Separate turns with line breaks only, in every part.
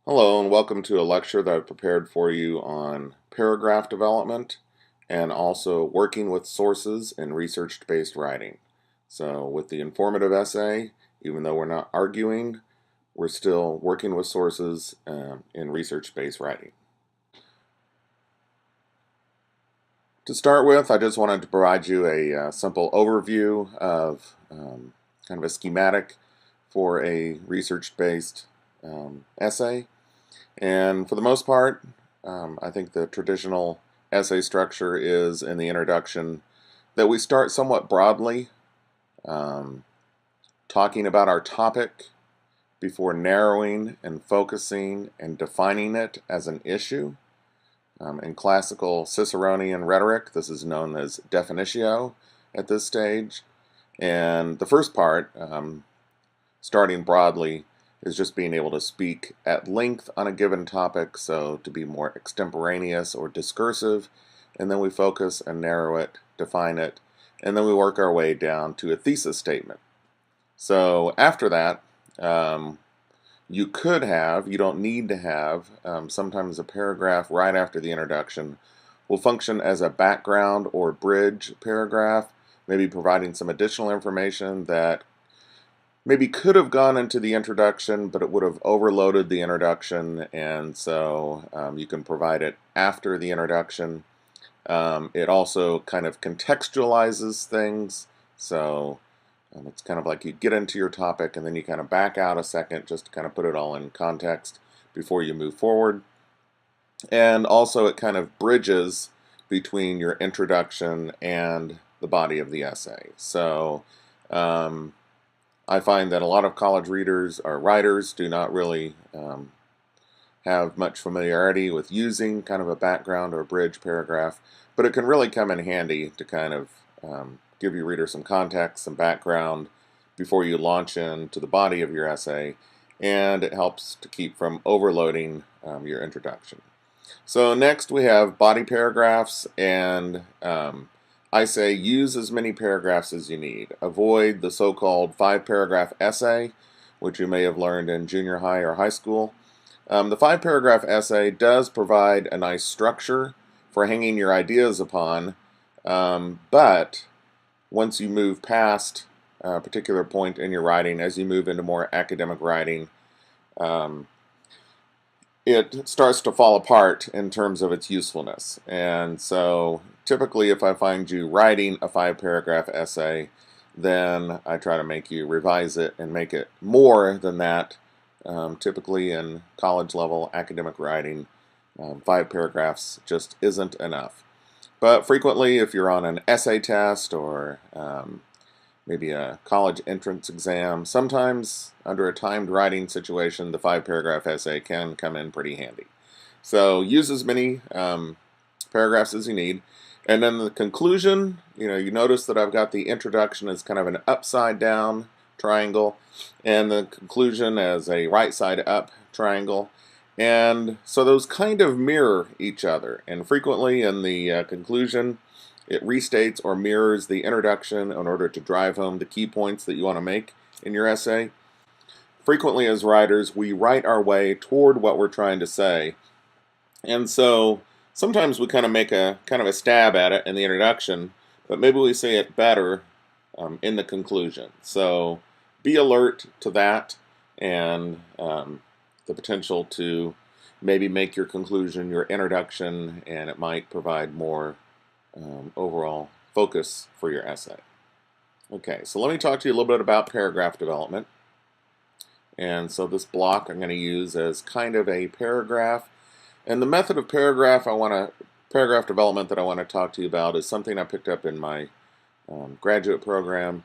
Hello and welcome to a lecture that I've prepared for you on paragraph development and also working with sources in research-based writing. So with the informative essay, even though we're not arguing, we're still working with sources in research-based writing. To start with, I just wanted to provide you a simple overview of kind of a schematic for a research-based essay. And for the most part, I think the traditional essay structure is in the introduction that we start somewhat broadly, um, talking about our topic before narrowing and focusing and defining it as an issue. In classical Ciceronian rhetoric, this is known as definitio at this stage. And the first part, starting broadly, is just being able to speak at length on a given topic, so to be more extemporaneous or discursive, and then we focus and narrow it, define it, and then we work our way down to a thesis statement. So after that, you don't need to have, sometimes a paragraph right after the introduction will function as a background or bridge paragraph, maybe providing some additional information that maybe could have gone into the introduction, but it would have overloaded the introduction, and so you can provide it after the introduction. It also kind of contextualizes things, so it's kind of like you get into your topic and then you kind of back out a second just to kind of put it all in context before you move forward. And also it kind of bridges between your introduction and the body of the essay. So I find that a lot of college readers or writers do not really have much familiarity with using kind of a background or bridge paragraph, but it can really come in handy to kind of give your reader some context, some background before you launch into the body of your essay, and it helps to keep from overloading your introduction. So next we have body paragraphs, and I say use as many paragraphs as you need. Avoid the so-called 5-paragraph essay, which you may have learned in junior high or high school. The 5-paragraph essay does provide a nice structure for hanging your ideas upon, but once you move past a particular point in your writing, as you move into more academic writing, it starts to fall apart in terms of its usefulness. And so typically if I find you writing a 5-paragraph essay, then I try to make you revise it and make it more than that. Typically in college level academic writing, 5 paragraphs just isn't enough. But frequently if you're on an essay test or maybe a college entrance exam, sometimes under a timed writing situation, the 5-paragraph essay can come in pretty handy. So use as many paragraphs as you need. And then the conclusion, you notice that I've got the introduction as kind of an upside down triangle and the conclusion as a right side up triangle. And so those kind of mirror each other. And frequently in the conclusion, it restates or mirrors the introduction in order to drive home the key points that you want to make in your essay. Frequently as writers, we write our way toward what we're trying to say. And so sometimes we kind of make a stab at it in the introduction, but maybe we say it better in the conclusion. So be alert to that and the potential to maybe make your conclusion your introduction, and it might provide more overall focus for your essay. Okay, so let me talk to you a little bit about paragraph development. And so this block I'm going to use as kind of a paragraph. And the method of paragraph development that I want to talk to you about is something I picked up in my graduate program.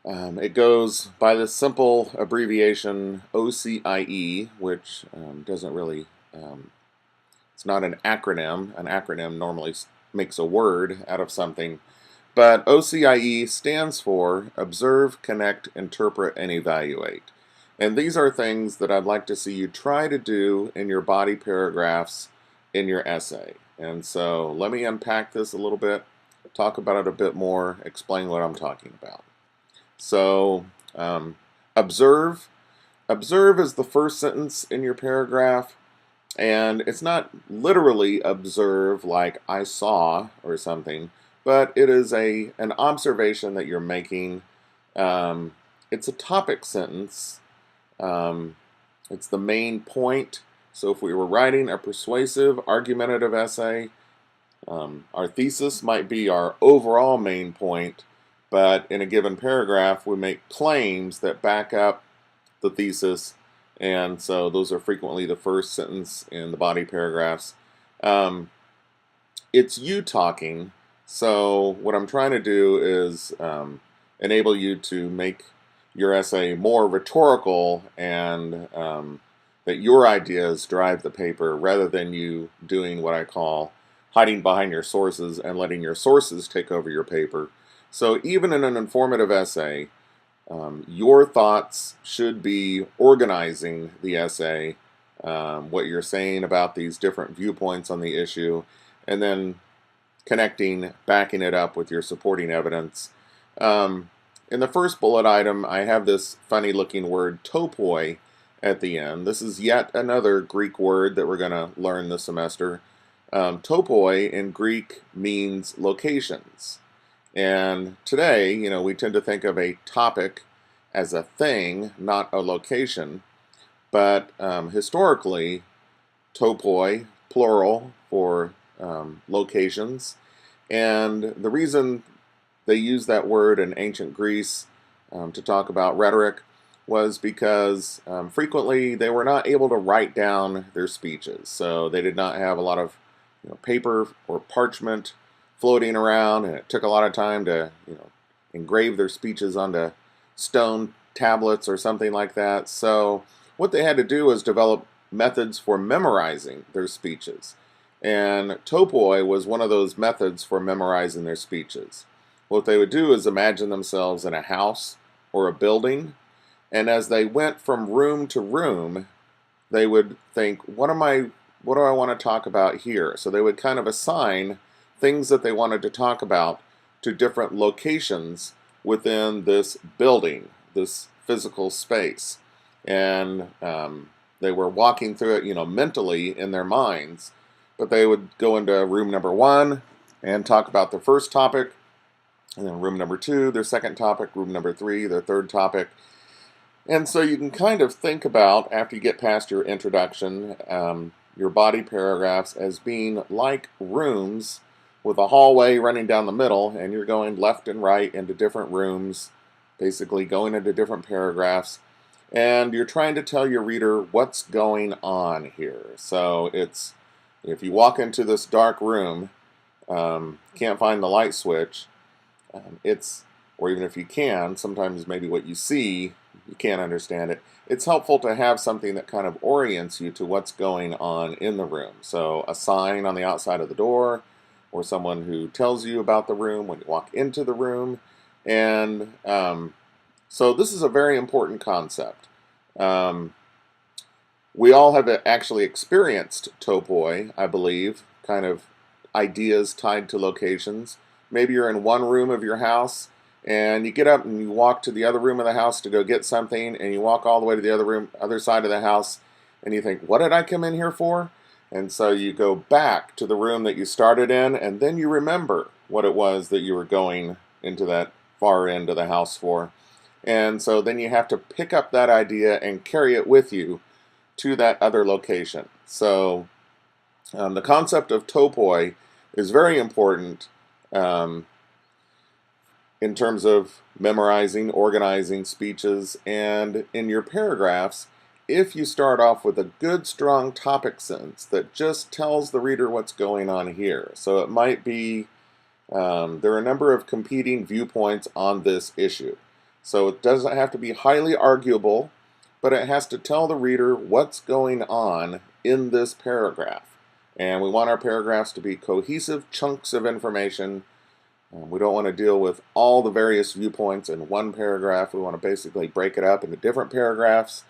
It goes by this simple abbreviation OCIE, which doesn't really, it's not an acronym. An acronym normally makes a word out of something. But OCIE stands for Observe, Connect, Interpret, and Evaluate. And these are things that I'd like to see you try to do in your body paragraphs in your essay. And so let me unpack this a little bit, talk about it a bit more, explain what I'm talking about. So observe, observe is the first sentence in your paragraph, and it's not literally observe like I saw or something, but it is an observation that you're making. It's a topic sentence. Um, it's the main point. So if we were writing a persuasive, argumentative essay, our thesis might be our overall main point, but in a given paragraph, we make claims that back up the thesis, and so those are frequently the first sentence in the body paragraphs. It's you talking, so what I'm trying to do is enable you to make your essay more rhetorical, and that your ideas drive the paper rather than you doing what I call hiding behind your sources and letting your sources take over your paper. So even in an informative essay, your thoughts should be organizing the essay, what you're saying about these different viewpoints on the issue, and then connecting, backing it up with your supporting evidence. In the first bullet item, I have this funny looking word topoi at the end. This is yet another Greek word that we're going to learn this semester. Topoi in Greek means locations. And today, we tend to think of a topic as a thing, not a location. But historically, topoi, plural for locations. And the reason they used that word in ancient Greece to talk about rhetoric was because frequently they were not able to write down their speeches. So they did not have a lot of paper or parchment floating around, and it took a lot of time to engrave their speeches onto stone tablets or something like that. So what they had to do was develop methods for memorizing their speeches. And topoi was one of those methods for memorizing their speeches. What they would do is imagine themselves in a house or a building, and as they went from room to room, they would think, what do I want to talk about here? So they would kind of assign things that they wanted to talk about to different locations within this building, this physical space. And they were walking through it, mentally in their minds. But they would go into room number 1 and talk about their first topic, and then room number 2, their second topic, room number 3, their third topic. And so you can kind of think about, after you get past your introduction, your body paragraphs as being like rooms with a hallway running down the middle, and you're going left and right into different rooms, basically going into different paragraphs, and you're trying to tell your reader what's going on here. So it's, if you walk into this dark room, can't find the light switch, or even if you can, sometimes maybe what you see, you can't understand it. It's helpful to have something that kind of orients you to what's going on in the room. So a sign on the outside of the door, or someone who tells you about the room when you walk into the room. And so this is a very important concept. We all have actually experienced topoi, I believe, kind of ideas tied to locations. Maybe you're in one room of your house, and you get up and you walk to the other room of the house to go get something, and you walk all the way to the other side of the house, and you think, what did I come in here for? And so you go back to the room that you started in, and then you remember what it was that you were going into that far end of the house for. And so then you have to pick up that idea and carry it with you to that other location. So the concept of topoi is very important in terms of memorizing, organizing speeches, and in your paragraphs, if you start off with a good, strong topic sentence that just tells the reader what's going on here. So it might be, there are a number of competing viewpoints on this issue. So it doesn't have to be highly arguable, but it has to tell the reader what's going on in this paragraph. And we want our paragraphs to be cohesive chunks of information. We don't want to deal with all the various viewpoints in one paragraph. We want to basically break it up into different paragraphs.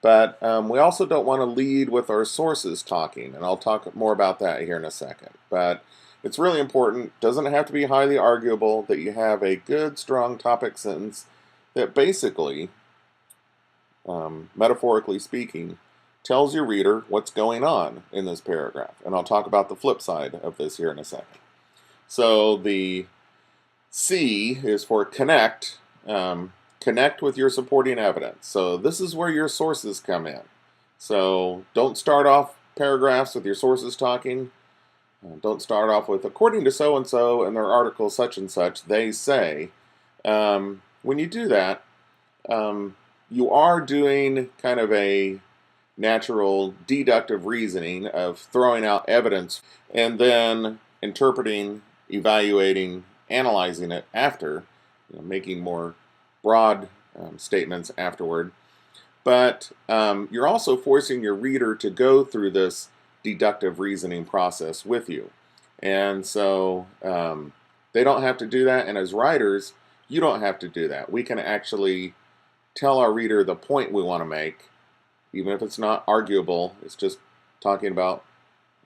But we also don't want to lead with our sources talking, and I'll talk more about that here in a second. But it's really important, doesn't have to be highly arguable, that you have a good, strong topic sentence that basically metaphorically speaking, tells your reader what's going on in this paragraph. And I'll talk about the flip side of this here in a second. So the C is for connect. Connect with your supporting evidence. So this is where your sources come in. So don't start off paragraphs with your sources talking. Don't start off with, according to so-and-so in their article such and such, they say. When you do that, you are doing kind of a natural deductive reasoning of throwing out evidence and then interpreting, evaluating, analyzing it after, making more broad statements afterward. But you're also forcing your reader to go through this deductive reasoning process with you. And so they don't have to do that. And as writers, you don't have to do that. We can actually tell our reader the point we want to make, even if it's not arguable. It's just talking about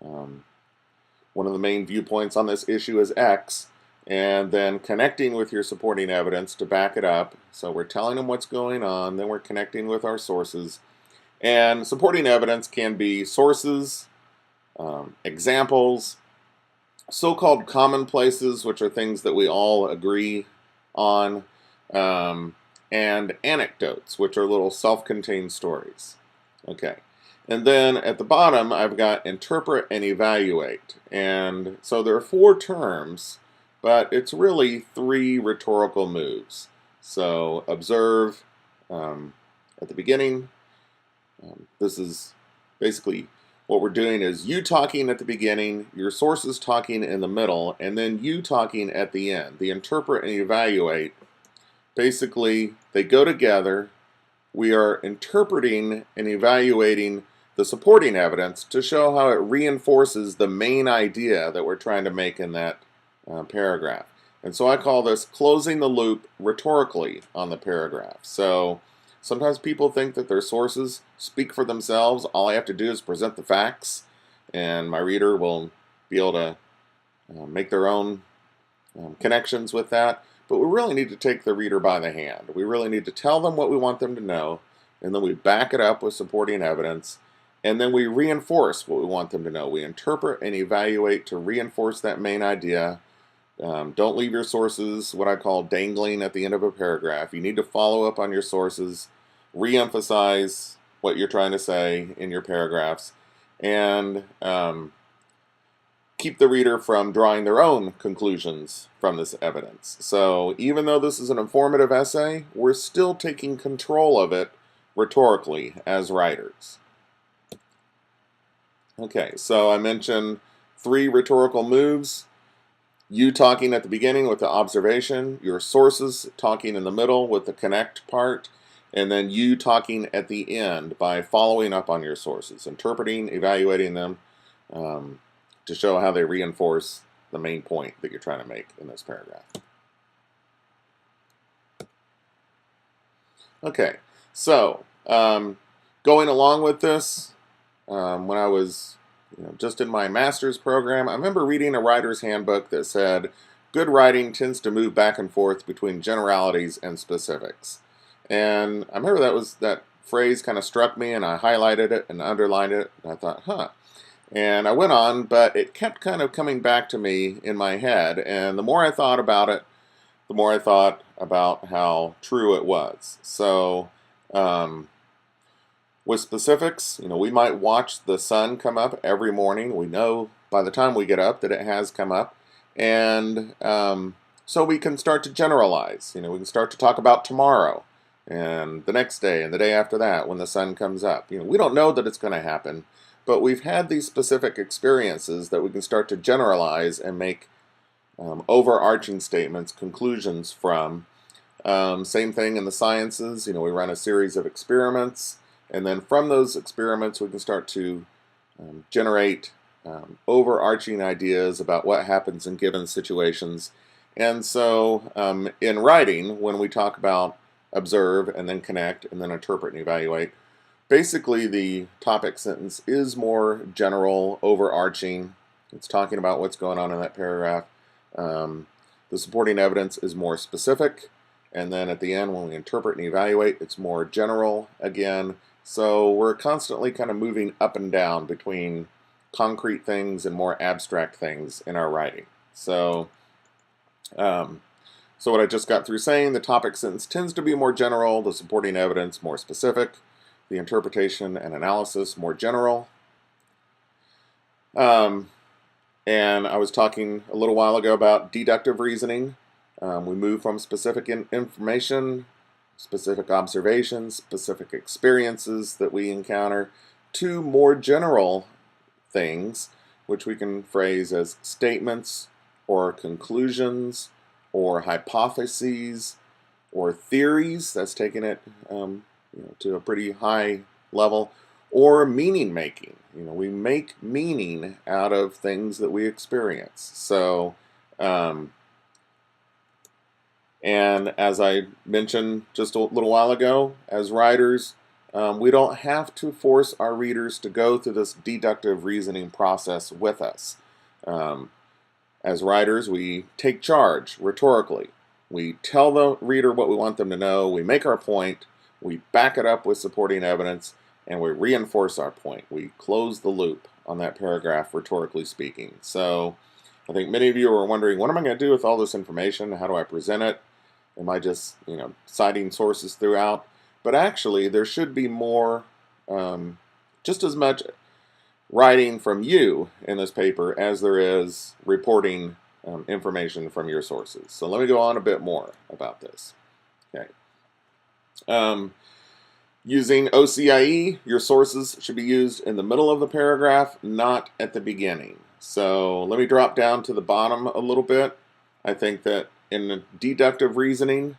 one of the main viewpoints on this issue is X, and then connecting with your supporting evidence to back it up. So we're telling them what's going on, then we're connecting with our sources. And supporting evidence can be sources, examples, so-called commonplaces, which are things that we all agree on, and anecdotes, which are little self-contained stories. Okay. And then at the bottom, I've got interpret and evaluate. And so there are 4 terms, but it's really 3 rhetorical moves. So observe at the beginning. This is basically what we're doing is you talking at the beginning, your sources talking in the middle, and then you talking at the end. The interpret and evaluate, basically, they go together. We are interpreting and evaluating the supporting evidence to show how it reinforces the main idea that we're trying to make in that paragraph. And so I call this closing the loop rhetorically on the paragraph. So sometimes people think that their sources speak for themselves. All I have to do is present the facts, and my reader will be able to make their own connections with that. But we really need to take the reader by the hand. We really need to tell them what we want them to know, and then we back it up with supporting evidence, and then we reinforce what we want them to know. We interpret and evaluate to reinforce that main idea. Don't leave your sources, what I call dangling at the end of a paragraph. You need to follow up on your sources, re-emphasize what you're trying to say in your paragraphs, and keep the reader from drawing their own conclusions from this evidence. So even though this is an informative essay, we're still taking control of it rhetorically as writers. Okay, so I mentioned 3 rhetorical moves. You talking at the beginning with the observation, your sources talking in the middle with the connect part, and then you talking at the end by following up on your sources, interpreting, evaluating them to show how they reinforce the main point that you're trying to make in this paragraph. Okay, so going along with this, when I was just in my master's program, I remember reading a writer's handbook that said, good writing tends to move back and forth between generalities and specifics. And I remember that phrase kind of struck me, and I highlighted it and underlined it, and I thought, huh. And I went on, but it kept kind of coming back to me in my head, and the more I thought about it, the more I thought about how true it was. So, with specifics, we might watch the sun come up every morning. We know by the time we get up that it has come up. And so we can start to generalize. We can start to talk about tomorrow and the next day and the day after that when the sun comes up. We don't know that it's going to happen, but we've had these specific experiences that we can start to generalize and make overarching statements, conclusions from. Same thing in the sciences. We run a series of experiments. And then from those experiments, we can start to generate overarching ideas about what happens in given situations. And so in writing, when we talk about observe and then connect and then interpret and evaluate, basically the topic sentence is more general, overarching. It's talking about what's going on in that paragraph. The supporting evidence is more specific. and then at the end when we interpret and evaluate, it's more general again. So we're constantly kind of moving up and down between concrete things and more abstract things in our writing. So what I just got through saying, the topic sentence tends to be more general, the supporting evidence more specific, the interpretation and analysis more general. And I was talking a little while ago about deductive reasoning. We move from specific information, specific observations, specific experiences that we encounter, to more general things, which we can phrase as statements or conclusions or hypotheses or theories. That's taking it to a pretty high level. Or meaning making. We make meaning out of things that we experience. So, and as I mentioned just a little while ago, as writers, we don't have to force our readers to go through this deductive reasoning process with us. As writers, we take charge rhetorically. We tell the reader what we want them to know, we make our point, we back it up with supporting evidence, and we reinforce our point. We close the loop on that paragraph, rhetorically speaking. So I think many of you are wondering, what am I going to do with all this information? How do I present it? Am I just, citing sources throughout? But actually, there should be more, just as much writing from you in this paper as there is reporting information from your sources. So let me go on a bit more about this. Okay. Using Ocie, your sources should be used in the middle of the paragraph, not at the beginning. So let me drop down to the bottom a little bit. I think that in deductive reasoning,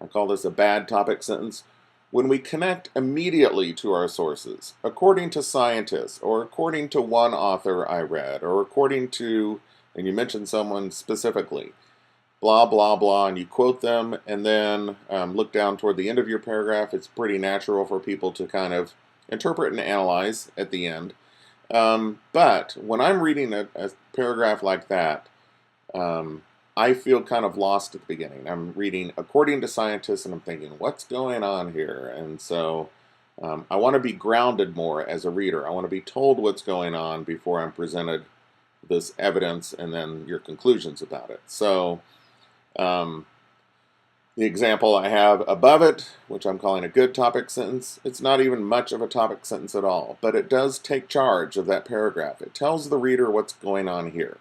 I call this a bad topic sentence, when we connect immediately to our sources, according to scientists, or according to one author I read, or according to, and you mentioned someone specifically, blah, blah, blah, and you quote them, and then look down toward the end of your paragraph, it's pretty natural for people to kind of interpret and analyze at the end. But when I'm reading a paragraph like that, I feel kind of lost at the beginning. I'm reading according to scientists, and I'm thinking, what's going on here? And so I want to be grounded more as a reader. I want to be told what's going on before I'm presented this evidence and then your conclusions about it. So the example I have above it, which I'm calling a good topic sentence, it's not even much of a topic sentence at all, but it does take charge of that paragraph. It tells the reader what's going on here.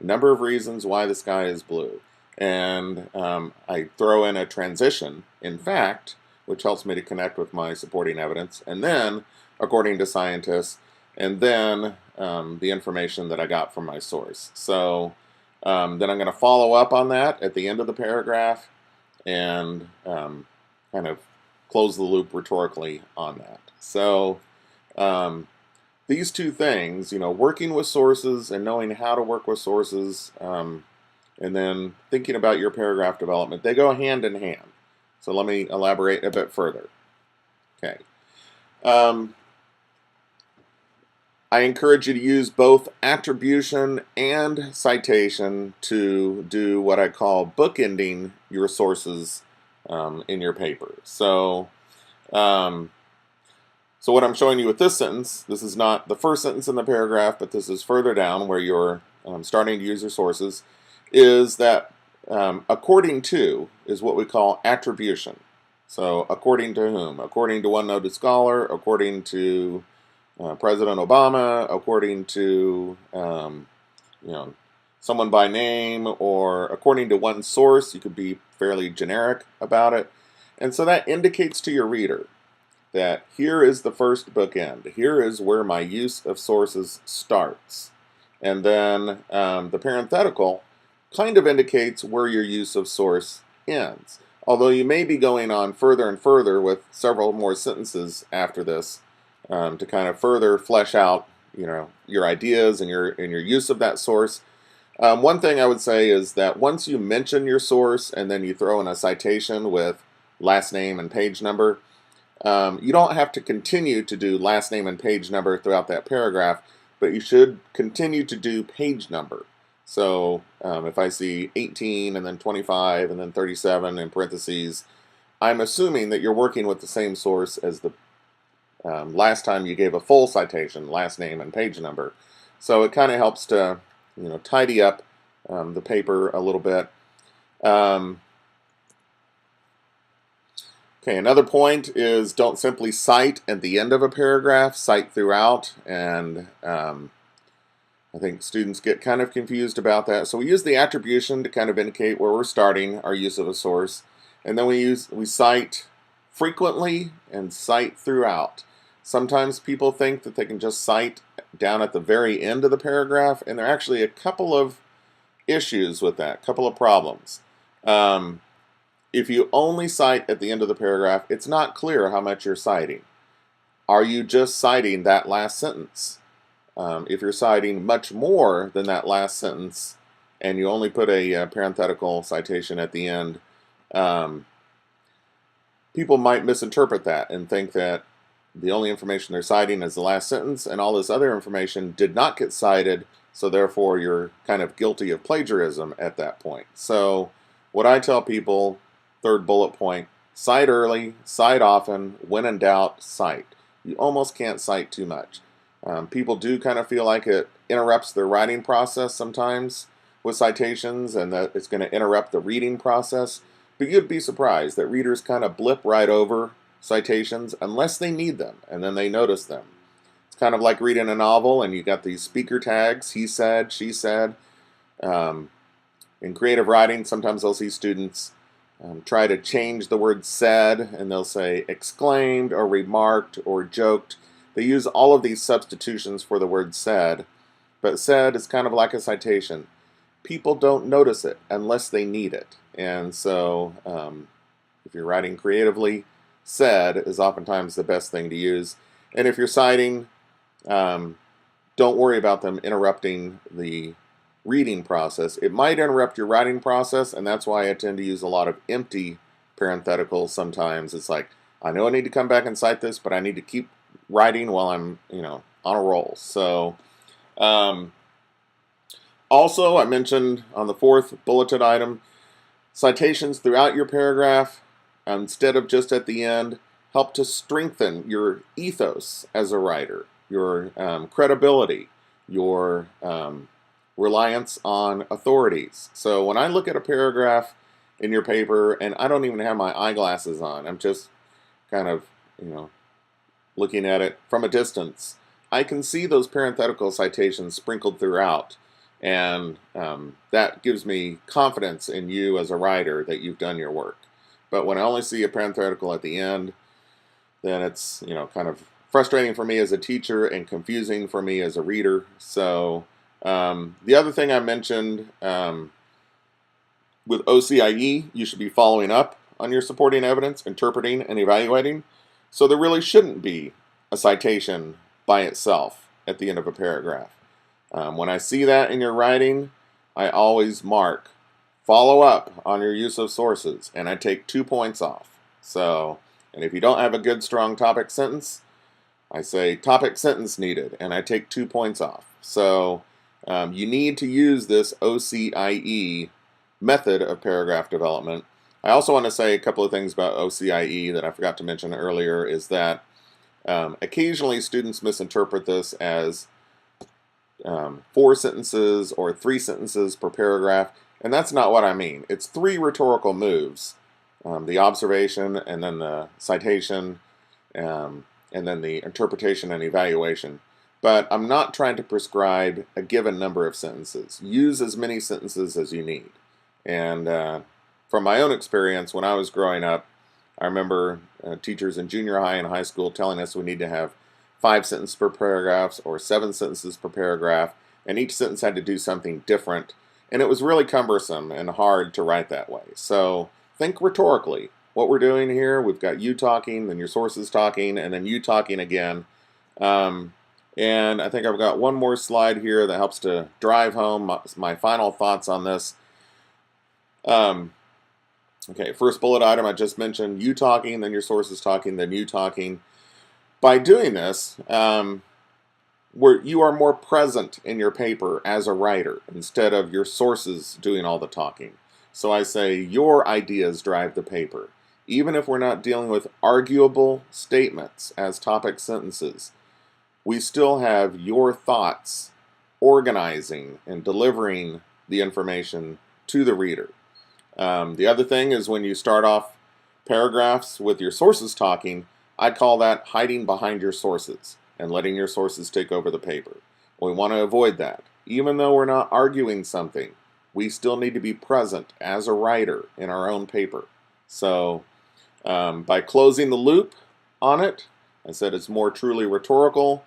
A number of reasons why the sky is blue. And I throw in a transition, in fact, which helps me to connect with my supporting evidence, and then, according to scientists, and then the information that I got from my source. So then I'm going to follow up on that at the end of the paragraph and kind of close the loop rhetorically on that. So these two things, working with sources and knowing how to work with sources, and then thinking about your paragraph development, they go hand in hand. So let me elaborate a bit further. Okay. I encourage you to use both attribution and citation to do what I call bookending your sources in your paper. So what I'm showing you with this sentence, this is not the first sentence in the paragraph, but this is further down where you're starting to use your sources, is that according to is what we call attribution. So according to whom? According to one noted scholar, according to President Obama, according to someone by name, or according to one source. You could be fairly generic about it. And so that indicates to your reader that here is the first bookend. Here is where my use of sources starts. And then the parenthetical kind of indicates where your use of source ends. Although you may be going on further and further with several more sentences after this to kind of further flesh out, your ideas and your use of that source. One thing I would say is that once you mention your source and then you throw in a citation with last name and page number, you don't have to continue to do last name and page number throughout that paragraph, but you should continue to do page number. So if I see 18 and then 25 and then 37 in parentheses, I'm assuming that you're working with the same source as the last time you gave a full citation, last name and page number. So it kind of helps to, tidy up the paper a little bit. Okay, another point is don't simply cite at the end of a paragraph, cite throughout, and I think students get kind of confused about that. So we use the attribution to kind of indicate where we're starting our use of a source, and then we cite frequently and cite throughout. Sometimes people think that they can just cite down at the very end of the paragraph, and there are actually a couple of issues with that, a couple of problems. If you only cite at the end of the paragraph, it's not clear how much you're citing. Are you just citing that last sentence? If you're citing much more than that last sentence and you only put a parenthetical citation at the end, people might misinterpret that and think that the only information they're citing is the last sentence and all this other information did not get cited, so therefore you're kind of guilty of plagiarism at that point. So what I tell people, third bullet point, cite early, cite often, when in doubt, cite. You almost can't cite too much. People do kind of feel like it interrupts their writing process sometimes with citations and that it's going to interrupt the reading process. But you'd be surprised that readers kind of blip right over citations unless they need them, and then they notice them. It's kind of like reading a novel and you got these speaker tags, he said, she said. In creative writing, sometimes I'll see students try to change the word said, and they'll say exclaimed or remarked or joked. They use all of these substitutions for the word said, but said is kind of like a citation. People don't notice it unless they need it. And so if you're writing creatively, said is oftentimes the best thing to use. And if you're citing, don't worry about them interrupting the reading process. It might interrupt your writing process, and that's why I tend to use a lot of empty parentheticals sometimes. It's like, I know I need to come back and cite this, but I need to keep writing while I'm, on a roll. So, also, I mentioned on the fourth bulleted item, citations throughout your paragraph, instead of just at the end, help to strengthen your ethos as a writer, your credibility, your reliance on authorities. So when I look at a paragraph in your paper, and I don't even have my eyeglasses on, I'm just kind of, looking at it from a distance, I can see those parenthetical citations sprinkled throughout, and that gives me confidence in you as a writer that you've done your work. But when I only see a parenthetical at the end, then it's, kind of frustrating for me as a teacher and confusing for me as a reader. So the other thing I mentioned with OCIE, you should be following up on your supporting evidence, interpreting, and evaluating. So there really shouldn't be a citation by itself at the end of a paragraph. When I see that in your writing, I always mark follow up on your use of sources, and I take 2 points off. So, and if you don't have a good, strong topic sentence, I say topic sentence needed, and I take 2 points off. So you need to use this OCIE method of paragraph development. I also want to say a couple of things about OCIE that I forgot to mention earlier, is that occasionally students misinterpret this as 4 sentences or 3 sentences per paragraph, and that's not what I mean. It's 3 rhetorical moves, the observation and then the citation and then the interpretation and evaluation. But I'm not trying to prescribe a given number of sentences. Use as many sentences as you need. And from my own experience, when I was growing up, I remember teachers in junior high and high school telling us we need to have 5 sentences per paragraph or 7 sentences per paragraph, and each sentence had to do something different. And it was really cumbersome and hard to write that way. So think rhetorically. What we're doing here, we've got you talking, then your sources talking, and then you talking again. And I think I've got one more slide here that helps to drive home my final thoughts on this. Okay, first bullet item I just mentioned, you talking, then your sources talking, then you talking. By doing this, where you are more present in your paper as a writer instead of your sources doing all the talking. So I say your ideas drive the paper. Even if we're not dealing with arguable statements as topic sentences, we still have your thoughts organizing and delivering the information to the reader. The other thing is when you start off paragraphs with your sources talking, I call that hiding behind your sources and letting your sources take over the paper. We want to avoid that. Even though we're not arguing something, we still need to be present as a writer in our own paper. So by closing the loop on it, I said it's more truly rhetorical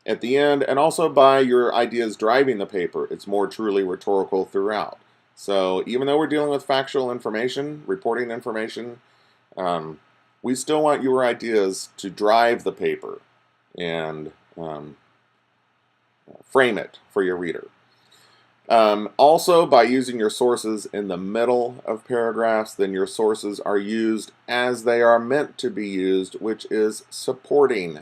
at the end, and also by your ideas driving the paper, it's more truly rhetorical throughout. So even though we're dealing with factual information, reporting information, we still want your ideas to drive the paper and frame it for your reader. Also, by using your sources in the middle of paragraphs, then your sources are used as they are meant to be used, which is supporting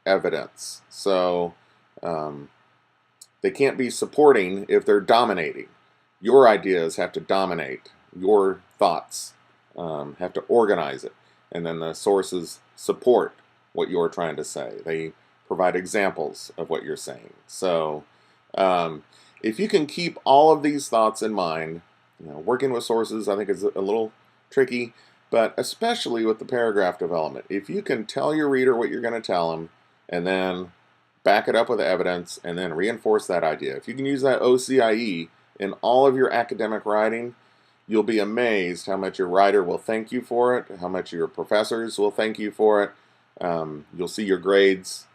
evidence. So they can't be supporting if they're dominating. Your ideas have to dominate. Your thoughts have to organize it. And then the sources support what you're trying to say. They provide examples of what you're saying. So if you can keep all of these thoughts in mind, working with sources I think is a little tricky, but especially with the paragraph development. If you can tell your reader what you're going to tell them and then back it up with evidence and then reinforce that idea. If you can use that OCIE in all of your academic writing, you'll be amazed how much your writer will thank you for it, how much your professors will thank you for it. You'll see your grades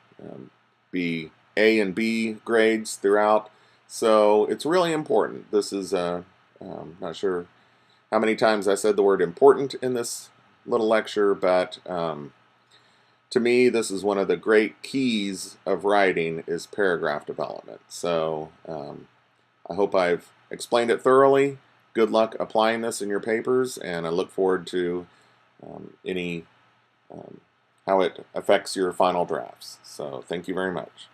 be A and B grades throughout. So it's really important. This is, not sure how many times I said the word important in this little lecture, but to me, this is one of the great keys of writing is paragraph development. So I hope I've explained it thoroughly. Good luck applying this in your papers, and I look forward to how it affects your final drafts. So thank you very much.